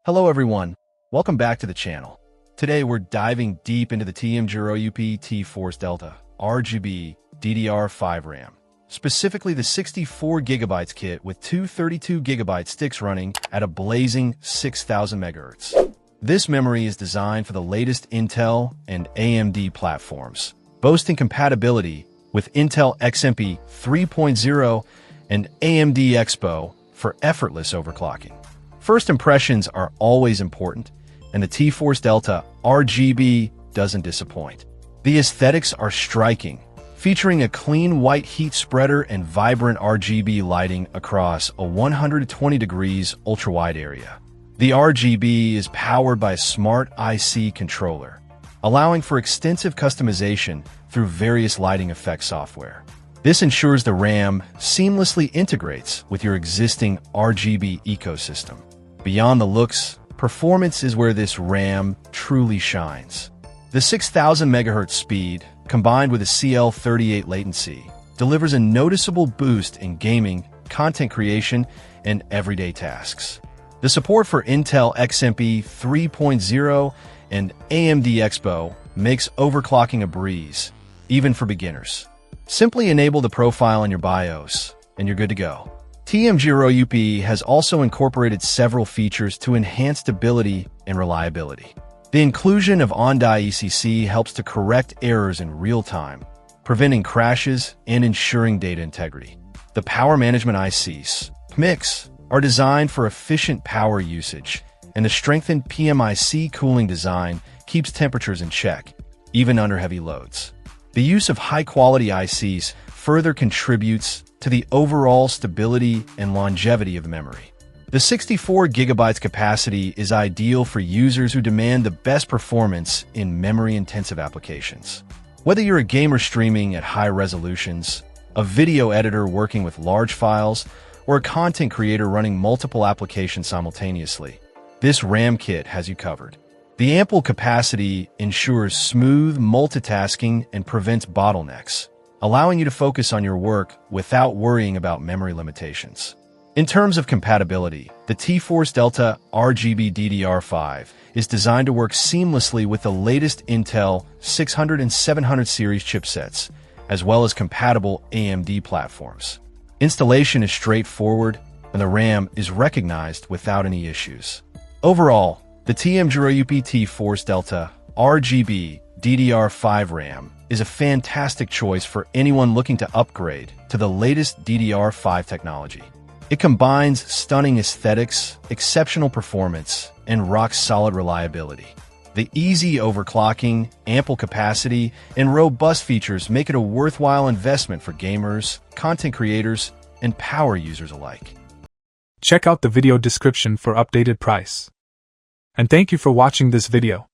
Hello everyone, welcome back to the channel. Today we're diving deep into the TEAMGROUP T-Force Delta RGB DDR5 RAM, specifically the 64GB kit with two 32GB sticks running at a blazing 6000 MHz. This memory is designed for the latest Intel and AMD platforms, boasting compatibility with Intel XMP 3.0 and AMD Expo for effortless overclocking. First impressions are always important, and the T-Force Delta RGB doesn't disappoint. The aesthetics are striking, featuring a clean white heat spreader and vibrant RGB lighting across a 120 degrees ultra-wide area. The RGB is powered by a smart IC controller, allowing for extensive customization through various lighting effect software. This ensures the RAM seamlessly integrates with your existing RGB ecosystem. Beyond the looks, performance is where this RAM truly shines. The 6000 MHz speed, combined with a CL38 latency, delivers a noticeable boost in gaming, content creation, and everyday tasks. The support for Intel XMP 3.0 and AMD Expo makes overclocking a breeze, even for beginners. Simply enable the profile in your BIOS, and you're good to go. TEAMGROUP has also incorporated several features to enhance stability and reliability. The inclusion of on-die ECC helps to correct errors in real time, preventing crashes and ensuring data integrity. The power management ICs, PMICs, are designed for efficient power usage, and the strengthened PMIC cooling design keeps temperatures in check, even under heavy loads. The use of high-quality ICs further contributes to the overall stability and longevity of the memory. The 64GB capacity is ideal for users who demand the best performance in memory-intensive applications. Whether you're a gamer streaming at high resolutions, a video editor working with large files, or a content creator running multiple applications simultaneously, this RAM kit has you covered. The ample capacity ensures smooth multitasking and prevents bottlenecks, allowing you to focus on your work without worrying about memory limitations. In terms of compatibility, the T-Force Delta RGB DDR5 is designed to work seamlessly with the latest Intel 600 and 700 series chipsets, as well as compatible AMD platforms. Installation is straightforward, and the RAM is recognized without any issues. Overall, the TEAMGROUP T-Force Delta RGB DDR5 RAM is a fantastic choice for anyone looking to upgrade to the latest DDR5 technology. It combines stunning aesthetics, exceptional performance, and rock-solid reliability. The easy overclocking, ample capacity, and robust features make it a worthwhile investment for gamers, content creators, and power users alike. Check out the video description for updated price. And thank you for watching this video.